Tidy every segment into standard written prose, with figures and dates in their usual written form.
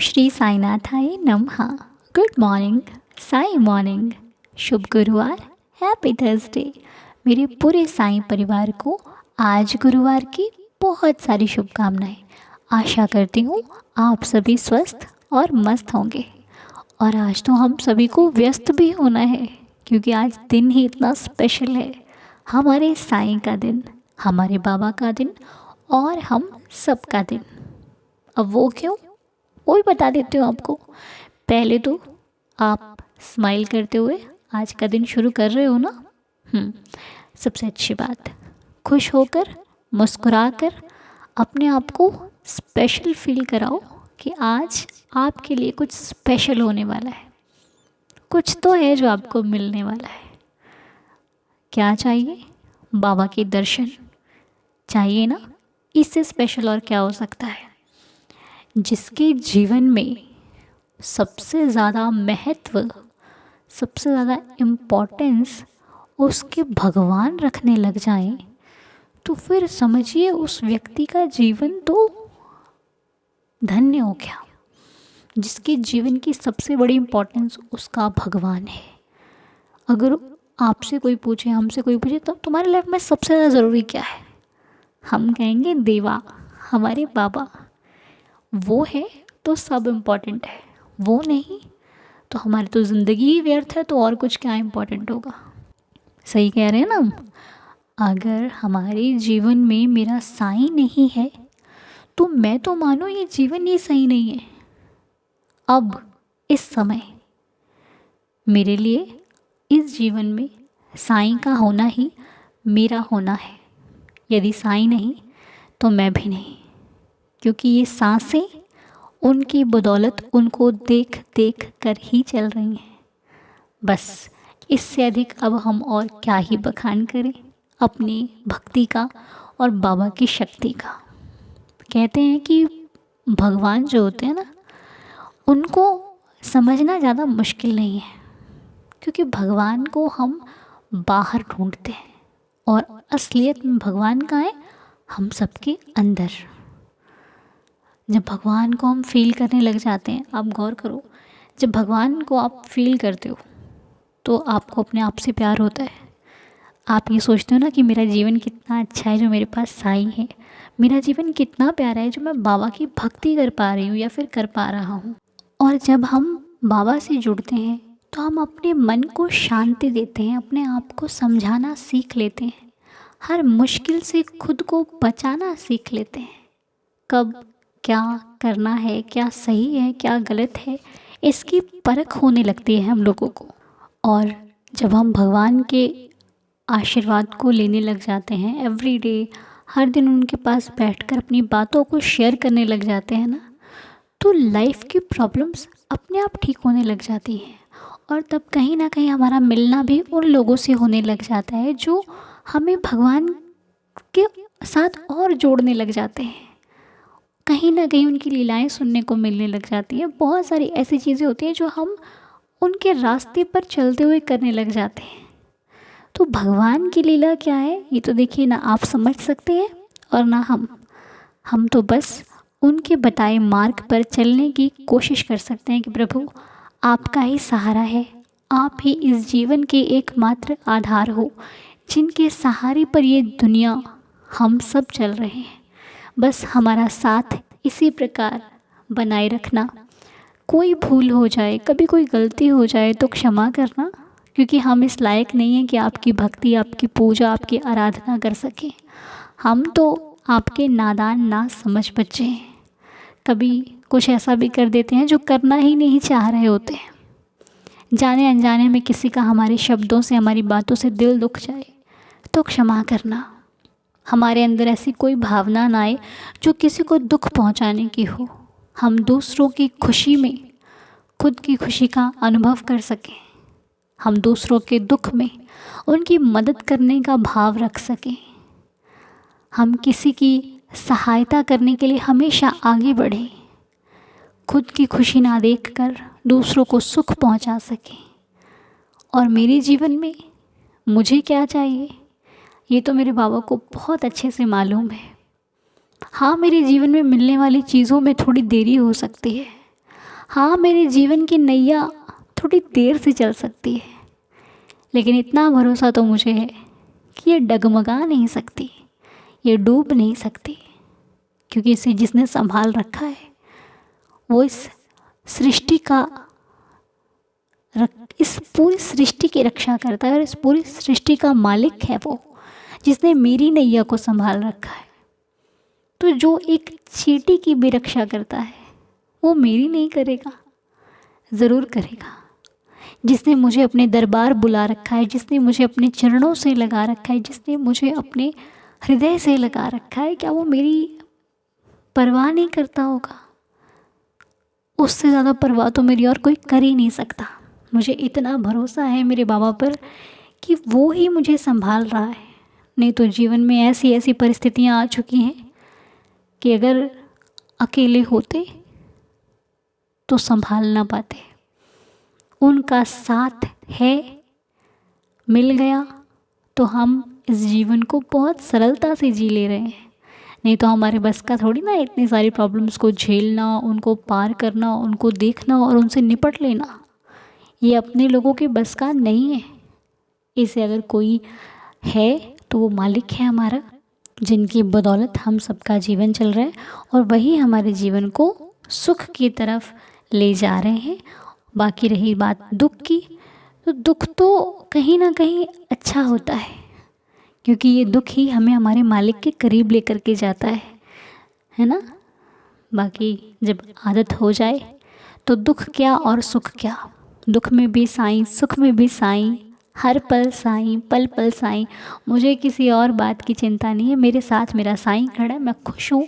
श्री साईनाथाय नमः। Good morning, Sai morning. शुभ गुरुवार, हैप्पी थर्सडे। मेरे पूरे साई परिवार को आज गुरुवार की बहुत सारी शुभकामनाएं। आशा करती हूँ आप सभी स्वस्थ और मस्त होंगे। और आज तो हम सभी को व्यस्त भी होना है, क्योंकि आज दिन ही इतना स्पेशल है। हमारे साईं का दिन, हमारे बाबा का दिन और हम सबका दिन। अब वो क्यों, वो भी बता देती हूँ आपको। पहले तो आप स्माइल करते हुए आज का दिन शुरू कर रहे हो ना। सबसे अच्छी बात, खुश होकर मुस्कुराकर अपने आप को स्पेशल फील कराओ कि आज आपके लिए कुछ स्पेशल होने वाला है। कुछ तो है जो आपको मिलने वाला है। क्या चाहिए? बाबा के दर्शन चाहिए ना। इससे स्पेशल और क्या हो सकता है? जिसके जीवन में सबसे ज़्यादा महत्व, सबसे ज़्यादा इम्पोर्टेंस उसके भगवान रखने लग जाएं, तो फिर समझिए उस व्यक्ति का जीवन तो धन्य हो गया। जिसके जीवन की सबसे बड़ी इम्पोर्टेंस उसका भगवान है। अगर आपसे कोई पूछे, हमसे कोई पूछे, तो तुम्हारी लाइफ में सबसे ज़्यादा ज़रूरी क्या है? हम कहेंगे देवा, हमारे बाबा। वो है तो सब इम्पोर्टेंट है, वो नहीं तो हमारी तो ज़िंदगी ही व्यर्थ है। तो और कुछ क्या इम्पोर्टेंट होगा? सही कह रहे हैं ना हम। अगर हमारे जीवन में मेरा साईं नहीं है तो मैं तो मानो ये जीवन ही सही नहीं है। अब इस समय मेरे लिए इस जीवन में साईं का होना ही मेरा होना है। यदि साईं नहीं तो मैं भी नहीं, क्योंकि ये सांसें उनकी बदौलत उनको देख देख कर ही चल रही हैं। बस इससे अधिक अब हम और क्या ही बखान करें अपनी भक्ति का और बाबा की शक्ति का। कहते हैं कि भगवान जो होते हैं ना, उनको समझना ज़्यादा मुश्किल नहीं है, क्योंकि भगवान को हम बाहर ढूंढते हैं और असलियत में भगवान कहाँ है? हम सबके अंदर। जब भगवान को हम फील करने लग जाते हैं, आप गौर करो, जब भगवान को आप फील करते हो तो आपको अपने आप से प्यार होता है। आप ये सोचते हो ना कि मेरा जीवन कितना अच्छा है जो मेरे पास साईं है। मेरा जीवन कितना प्यारा है जो मैं बाबा की भक्ति कर पा रही हूँ या फिर कर पा रहा हूँ। और जब हम बाबा से जुड़ते हैं तो हम अपने मन को शांति देते हैं, अपने आप को समझाना सीख लेते हैं, हर मुश्किल से खुद को बचाना सीख लेते हैं। कब क्या करना है, क्या सही है, क्या गलत है, इसकी परख होने लगती है हम लोगों को। और जब हम भगवान के आशीर्वाद को लेने लग जाते हैं, एवरी डे, हर दिन उनके पास बैठकर अपनी बातों को शेयर करने लग जाते हैं ना, तो लाइफ की प्रॉब्लम्स अपने आप ठीक होने लग जाती हैं। और तब कहीं ना कहीं हमारा मिलना भी उन लोगों से होने लग जाता है जो हमें भगवान के साथ और जोड़ने लग जाते हैं। कहीं ना कहीं उनकी लीलाएं सुनने को मिलने लग जाती हैं। बहुत सारी ऐसी चीज़ें होती हैं जो हम उनके रास्ते पर चलते हुए करने लग जाते हैं। तो भगवान की लीला क्या है, ये तो देखिए ना आप समझ सकते हैं और ना हम तो बस उनके बताए मार्ग पर चलने की कोशिश कर सकते हैं कि प्रभु आपका ही सहारा है। आप ही इस जीवन के एकमात्र आधार हो, जिनके सहारे पर ये दुनिया हम सब चल रहे हैं। बस हमारा साथ इसी प्रकार बनाए रखना। कोई भूल हो जाए, कभी कोई गलती हो जाए तो क्षमा करना, क्योंकि हम इस लायक नहीं हैं कि आपकी भक्ति, आपकी पूजा, आपकी आराधना कर सकें। हम तो आपके नादान ना समझ बच्चे हैं। कभी कुछ ऐसा भी कर देते हैं जो करना ही नहीं चाह रहे होते हैं। जाने अनजाने में किसी का हमारे शब्दों से, हमारी बातों से दिल दुख जाए तो क्षमा करना। हमारे अंदर ऐसी कोई भावना ना आए जो किसी को दुख पहुंचाने की हो। हम दूसरों की खुशी में खुद की खुशी का अनुभव कर सकें। हम दूसरों के दुख में उनकी मदद करने का भाव रख सकें। हम किसी की सहायता करने के लिए हमेशा आगे बढ़ें। खुद की खुशी ना देखकर दूसरों को सुख पहुंचा सकें। और मेरे जीवन में मुझे क्या चाहिए, ये तो मेरे बाबा को बहुत अच्छे से मालूम है। हाँ, मेरे जीवन में मिलने वाली चीज़ों में थोड़ी देरी हो सकती है, हाँ, मेरे जीवन की नैया थोड़ी देर से चल सकती है, लेकिन इतना भरोसा तो मुझे है कि ये डगमगा नहीं सकती, ये डूब नहीं सकती, क्योंकि इसे जिसने संभाल रखा है वो सृष्टि का इस पूरी सृष्टि की रक्षा करता है, और इस पूरी सृष्टि का मालिक है वो, जिसने मेरी नैया को संभाल रखा है। तो जो एक चींटी की भी रक्षा करता है वो मेरी नहीं करेगा? ज़रूर करेगा। जिसने मुझे अपने दरबार बुला रखा है, जिसने मुझे अपने चरणों से लगा रखा है, जिसने मुझे अपने हृदय से लगा रखा है, क्या वो मेरी परवाह नहीं करता होगा? उससे ज़्यादा परवाह तो मेरी और कोई कर ही नहीं सकता। मुझे इतना भरोसा है मेरे बाबा पर कि वो ही मुझे संभाल रहा है। नहीं तो जीवन में ऐसी ऐसी परिस्थितियाँ आ चुकी हैं कि अगर अकेले होते तो संभाल ना पाते। उनका साथ है, मिल गया तो हम इस जीवन को बहुत सरलता से जी ले रहे हैं। नहीं तो हमारे बस का थोड़ी ना इतनी सारी प्रॉब्लम्स को झेलना, उनको पार करना, उनको देखना और उनसे निपट लेना। ये अपने लोगों के बस का नहीं है। इसे अगर कोई है तो वो मालिक है हमारा, जिनकी बदौलत हम सबका जीवन चल रहा है, और वही हमारे जीवन को सुख की तरफ ले जा रहे हैं। बाकी रही बात दुख की, तो दुख तो कहीं ना कहीं अच्छा होता है, क्योंकि ये दुख ही हमें हमारे मालिक के करीब लेकर के जाता है ना। बाकी जब आदत हो जाए तो दुख क्या और सुख क्या, दुख में भी साईं, सुख में भी साईं, हर पल साईं, पल पल साईं। मुझे किसी और बात की चिंता नहीं है, मेरे साथ मेरा साईं खड़ा है। मैं खुश हूँ,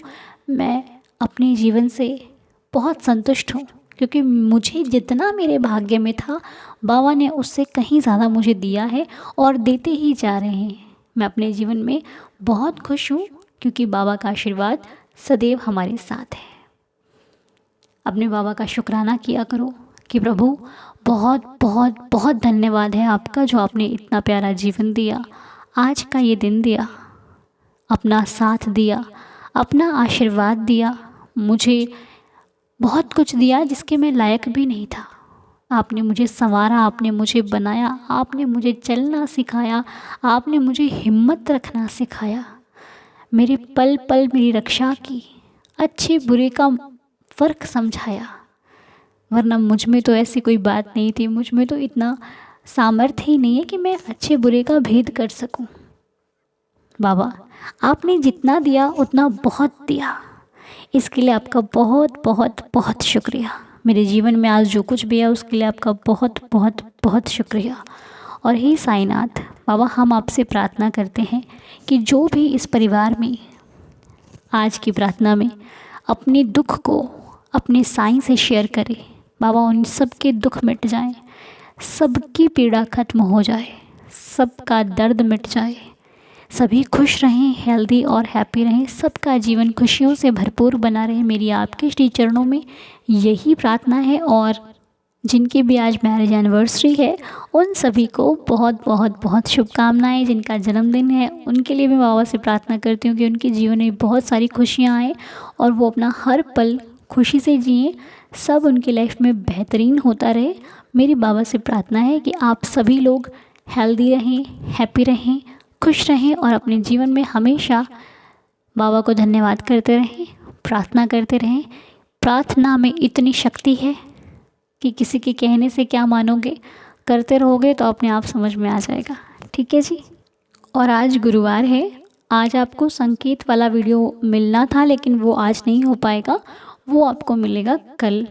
मैं अपने जीवन से बहुत संतुष्ट हूँ, क्योंकि मुझे जितना मेरे भाग्य में था बाबा ने उससे कहीं ज़्यादा मुझे दिया है और देते ही जा रहे हैं। मैं अपने जीवन में बहुत खुश हूँ, क्योंकि बाबा का आशीर्वाद सदैव हमारे साथ है। अपने बाबा का शुक्राना किया करो कि प्रभु बहुत बहुत बहुत धन्यवाद है आपका, जो आपने इतना प्यारा जीवन दिया, आज का ये दिन दिया, अपना साथ दिया, अपना आशीर्वाद दिया, मुझे बहुत कुछ दिया जिसके मैं लायक भी नहीं था। आपने मुझे संवारा, आपने मुझे बनाया, आपने मुझे चलना सिखाया, आपने मुझे हिम्मत रखना सिखाया, मेरे पल पल मेरी रक्षा की, अच्छे बुरे का फ़र्क समझाया। वरना मुझ में तो ऐसी कोई बात नहीं थी, मुझ में तो इतना सामर्थ्य ही नहीं है कि मैं अच्छे बुरे का भेद कर सकूं। बाबा आपने जितना दिया उतना बहुत दिया, इसके लिए आपका बहुत बहुत बहुत शुक्रिया। मेरे जीवन में आज जो कुछ भी है उसके लिए आपका बहुत बहुत बहुत शुक्रिया। और हे साईनाथ बाबा, हम आपसे प्रार्थना करते हैं कि जो भी इस परिवार में आज की प्रार्थना में अपने दुख को अपने साईं से शेयर करे, बाबा उन सब के दुख मिट जाएं, सबकी पीड़ा खत्म हो जाए, सबका दर्द मिट जाए, सभी खुश रहें, हेल्दी और हैप्पी रहें, सबका जीवन खुशियों से भरपूर बना रहे। मेरी आपके श्री चरणों में यही प्रार्थना है। और जिनकी भी आज मैरिज एनिवर्सरी है उन सभी को बहुत बहुत बहुत शुभकामनाएं। जिनका जन्मदिन है उनके लिए भी बाबा से प्रार्थना करती हूँ कि उनके जीवन में बहुत सारी खुशियाँ आएँ और वो अपना हर पल खुशी से जिएँ, सब उनकी लाइफ में बेहतरीन होता रहे। मेरी बाबा से प्रार्थना है कि आप सभी लोग हेल्दी रहें, हैप्पी रहें, खुश रहें और अपने जीवन में हमेशा बाबा को धन्यवाद करते रहें, प्रार्थना करते रहें। प्रार्थना में इतनी शक्ति है कि किसी के कहने से क्या मानोगे, करते रहोगे तो अपने आप समझ में आ जाएगा। ठीक है जी। और आज गुरुवार है, आज आपको संकेत वाला वीडियो मिलना था लेकिन वो आज नहीं हो पाएगा, वो आपको मिलेगा कल,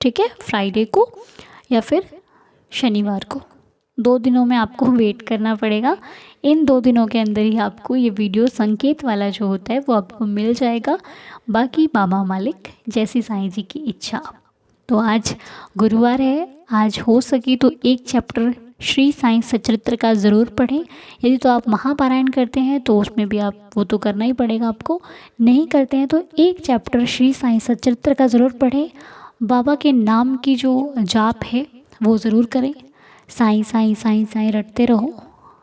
ठीक है, फ्राइडे को या फिर शनिवार को। 2 दिनों में आपको वेट करना पड़ेगा। इन 2 दिनों के अंदर ही आपको ये वीडियो संकेत वाला जो होता है वो आपको मिल जाएगा। बाकी बाबा मालिक जैसी साईं जी की इच्छा। तो आज गुरुवार है, आज हो सके तो एक चैप्टर श्री साईं सचरित्र का ज़रूर पढ़ें। यदि तो आप महापारायण करते हैं तो उसमें भी आप वो तो करना ही पड़ेगा आपको, नहीं करते हैं तो एक चैप्टर श्री साईं सचरित्र का ज़रूर पढ़ें। बाबा के नाम की जो जाप है वो ज़रूर करें। साईं साईं साईं साईं रटते रहो,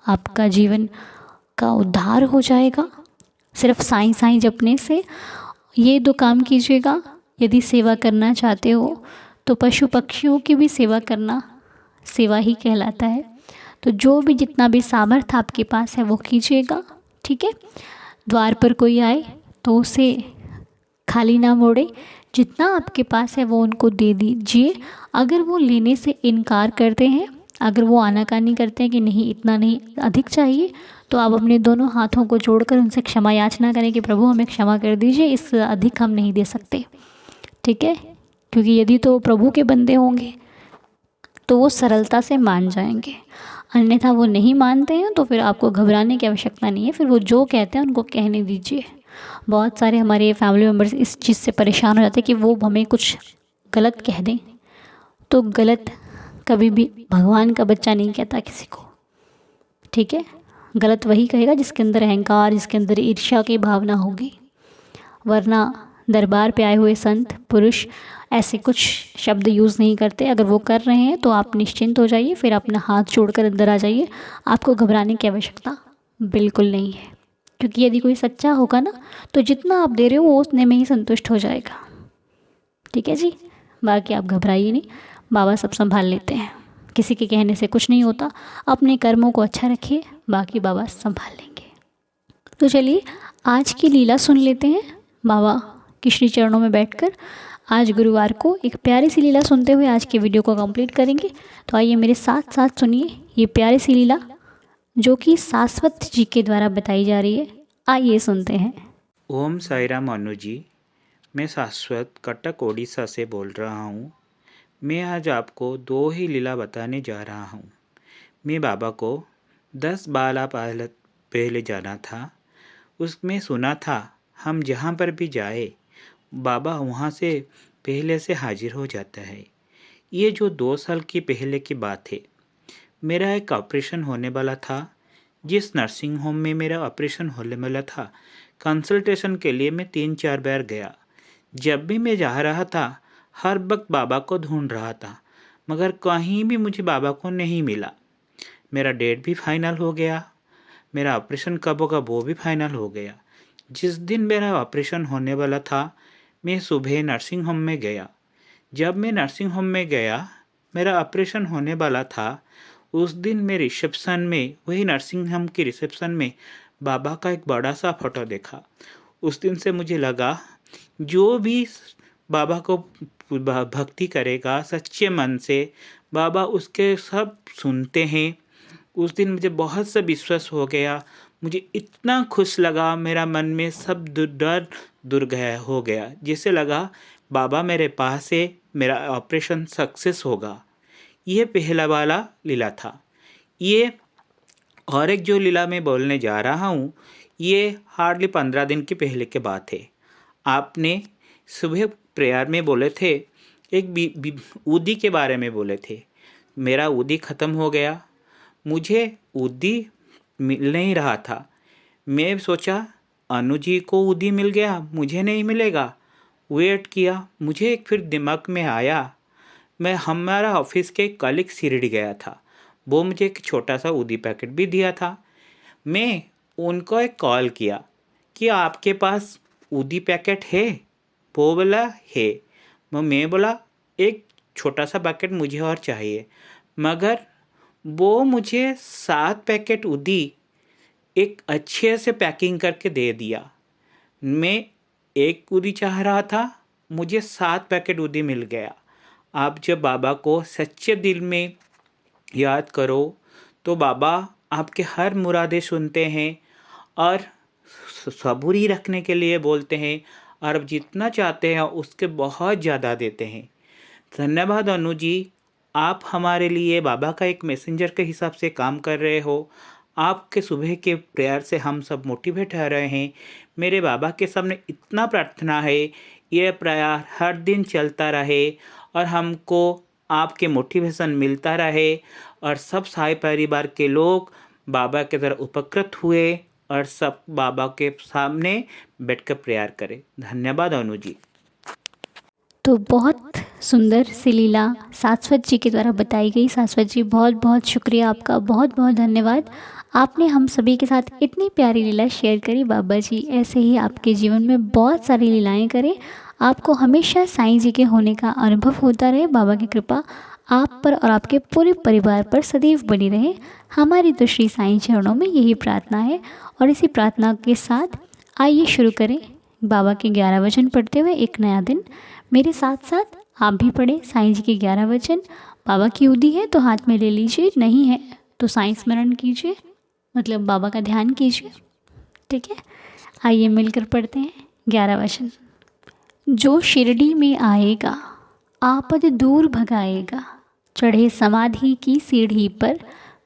आपका जीवन का उद्धार हो जाएगा। सिर्फ साईं साईं जपने से ये 2 काम कीजिएगा। यदि सेवा करना चाहते हो तो पशु पक्षियों की भी सेवा करना सेवा ही कहलाता है। तो जो भी जितना भी सामर्थ्य आपके पास है वो कीजिएगा, ठीक है। द्वार पर कोई आए तो उसे खाली ना मोड़े, जितना आपके पास है वो उनको दे दीजिए। अगर वो लेने से इनकार करते हैं, अगर वो आनाकानी करते हैं कि नहीं इतना नहीं अधिक चाहिए, तो आप अपने दोनों हाथों को जोड़कर उनसे क्षमा याचना करें कि प्रभु हमें क्षमा कर दीजिए, इससे अधिक हम नहीं दे सकते, ठीक है। क्योंकि यदि तो प्रभु के बंदे होंगे तो वो सरलता से मान जाएंगे, अन्यथा वो नहीं मानते हैं तो फिर आपको घबराने की आवश्यकता नहीं है, फिर वो जो कहते हैं उनको कहने दीजिए। बहुत सारे हमारे फैमिली मेम्बर्स इस चीज़ से परेशान हो जाते हैं कि वो हमें कुछ गलत कह दें। तो गलत कभी भी भगवान का बच्चा नहीं कहता किसी को, ठीक है। गलत वही कहेगा जिसके अंदर अहंकार, जिसके अंदर ईर्ष्या की भावना होगी, वरना दरबार पे आए हुए संत पुरुष ऐसे कुछ शब्द यूज़ नहीं करते। अगर वो कर रहे हैं तो आप निश्चिंत हो जाइए, फिर अपना हाथ जोड़कर अंदर आ जाइए, आपको घबराने की आवश्यकता बिल्कुल नहीं है। क्योंकि यदि कोई सच्चा होगा ना तो जितना आप दे रहे हो वो उतने में ही संतुष्ट हो जाएगा, ठीक है जी। बाकी आप घबराइए नहीं, बाबा सब संभाल लेते हैं, किसी के कहने से कुछ नहीं होता। अपने कर्मों को अच्छा रखिए, बाकी बाबा संभाल लेंगे। तो चलिए आज की लीला सुन लेते हैं बाबा के श्री चरणों में बैठकर। आज गुरुवार को एक प्यारी सी लीला सुनते हुए आज के वीडियो को कंप्लीट करेंगे। तो आइए मेरे साथ साथ सुनिए ये प्यारी सी लीला जो कि शाश्वत जी के द्वारा बताई जा रही है। आइए सुनते हैं। ओम साई राम अनु जी, मैं शाश्वत कटक ओडिशा से बोल रहा हूँ। मैं आज आपको 2 ही लीला बताने जा रहा हूँ। मैं बाबा को 10 बाला पहले जाना था। उसमें सुना था हम जहाँ पर भी जाए बाबा वहाँ से पहले से हाजिर हो जाता है। ये जो 2 साल की पहले की बात है। मेरा एक ऑपरेशन होने वाला था। जिस नर्सिंग होम में मेरा ऑपरेशन होने वाला था, कंसल्टेशन के लिए मैं 3-4 बार गया। जब भी मैं जा रहा था हर वक्त बाबा को ढूंढ रहा था, मगर कहीं भी मुझे बाबा को नहीं मिला। मेरा डेट भी फाइनल हो गया, मेरा ऑपरेशन कब होगा वो भी फाइनल हो गया। जिस दिन मेरा ऑपरेशन होने वाला था मैं सुबह नर्सिंग होम में गया। जब मैं नर्सिंग होम में गया, मेरा ऑपरेशन होने वाला था। उस दिन मैं रिसेप्शन में, वही नर्सिंग होम की रिसेप्शन में बाबा का एक बड़ा सा फोटो देखा। उस दिन से मुझे लगा जो भी बाबा को भक्ति करेगा सच्चे मन से, बाबा उसके सब सुनते हैं। उस दिन मुझे बहुत सा विश्वास हो गया। मुझे इतना खुश लगा, मेरा मन में सब डर दूर गया हो गया। जैसे लगा बाबा मेरे पास है, मेरा ऑपरेशन सक्सेस होगा। ये पहला वाला लीला था। ये और एक जो लीला मैं बोलने जा रहा हूँ ये हार्डली 15 दिन की पहले के बात है। आपने सुबह प्रेयर में बोले थे, एक ऊदी के बारे में बोले थे। मेरा ऊदी ख़त्म हो गया, मुझे ऊदी मिल नहीं रहा था। मैं सोचा अनु जी को ऊदी मिल गया, मुझे नहीं मिलेगा। वेट किया, मुझे एक फिर दिमाग में आया, मैं हमारा ऑफिस के कलीग शिरडी गया था, वो मुझे एक छोटा सा ऊदी पैकेट भी दिया था। मैं उनको एक कॉल किया कि आपके पास ऊदी पैकेट है? वो बोला है। मैं बोला एक छोटा सा पैकेट मुझे और चाहिए, मगर वो मुझे 7 पैकेट ऊदी एक अच्छे से पैकिंग करके दे दिया। मैं एक ऊदी चाह रहा था, मुझे 7 पैकेट ऊदी मिल गया। आप जब बाबा को सच्चे दिल में याद करो तो बाबा आपके हर मुरादें सुनते हैं और सबूरी रखने के लिए बोलते हैं, और आप जितना चाहते हैं उसके बहुत ज़्यादा देते हैं। धन्यवाद अनु जी, आप हमारे लिए बाबा का एक मैसेंजर के हिसाब से काम कर रहे हो। आपके सुबह के प्रेयर से हम सब मोटिवेट हो रहे हैं। मेरे बाबा के सामने इतना प्रार्थना है ये प्रेयर हर दिन चलता रहे और हमको आपके मोटिवेशन मिलता रहे, और सब साई परिवार के लोग बाबा के तरह उपकृत हुए और सब बाबा के सामने बैठकर प्रेयर करें। धन्यवाद अनु जी। तो बहुत सुंदर सी लीला शाश्वत जी के द्वारा बताई गई। शाश्वत जी बहुत बहुत शुक्रिया आपका, बहुत बहुत धन्यवाद। आपने हम सभी के साथ इतनी प्यारी लीला शेयर करी। बाबा जी ऐसे ही आपके जीवन में बहुत सारी लीलाएं करें, आपको हमेशा साईं जी के होने का अनुभव होता रहे। बाबा की कृपा आप पर और आपके पूरे परिवार पर सदैव बनी रहे। हमारी तो श्री साईं चरणों में यही प्रार्थना है। और इसी प्रार्थना के साथ आइए शुरू करें बाबा के 11 वचन पढ़ते हुए एक नया दिन। मेरे साथ साथ आप भी पढ़ें साईं जी के 11 वचन। बाबा की उदी है तो हाथ में ले लीजिए, नहीं है तो साईं स्मरण कीजिए, मतलब बाबा का ध्यान कीजिए। ठीक है, आइए मिलकर पढ़ते हैं 11 वचन। जो शिरडी में आएगा आपद दूर भगाएगा, चढ़े समाधि की सीढ़ी पर,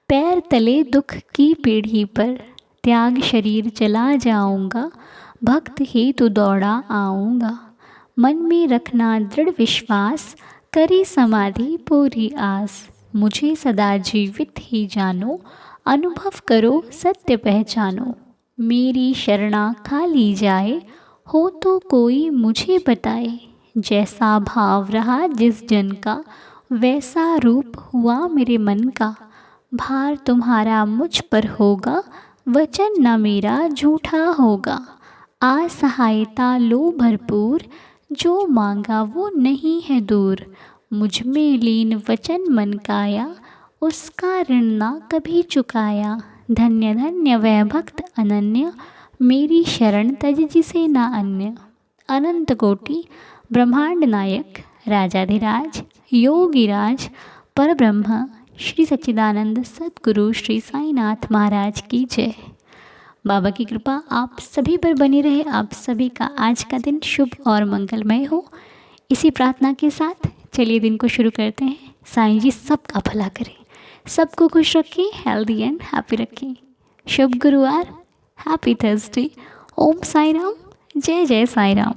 पैर तले दुख की पीढ़ी पर, त्याग शरीर चला जाऊंगा, भक्त ही तो दौड़ा आऊँगा। मन में रखना दृढ़ विश्वास, करी समाधि पूरी आस। मुझे सदा जीवित ही जानो, अनुभव करो सत्य पहचानो। मेरी शरणा खा ली जाए, हो तो कोई मुझे बताए। जैसा भाव रहा जिस जन का, वैसा रूप हुआ मेरे मन का। भार तुम्हारा मुझ पर होगा, वचन न मेरा झूठा होगा। असहायता लो भरपूर, जो मांगा वो नहीं है दूर। मुझ में लीन वचन मन काया, उसका ऋण ना कभी चुकाया। धन्य धन्य वह भक्त अनन्य, मेरी शरण तज जिसे ना अन्य। अनंत कोटि ब्रह्मांड नायक, राजाधिराज योगिराज परब्रह्म श्री सच्चिदानंद सद्गुरु श्री साईनाथ महाराज की जय। बाबा की कृपा आप सभी पर बनी रहे। आप सभी का आज का दिन शुभ और मंगलमय हो। इसी प्रार्थना के साथ चलिए दिन को शुरू करते हैं। साईं जी सबका भला करें, सबको खुश रखें, हेल्दी एंड हैप्पी रखें। शुभ गुरुवार, हैप्पी थर्सडे। ओम साई राम, जय जय साई राम।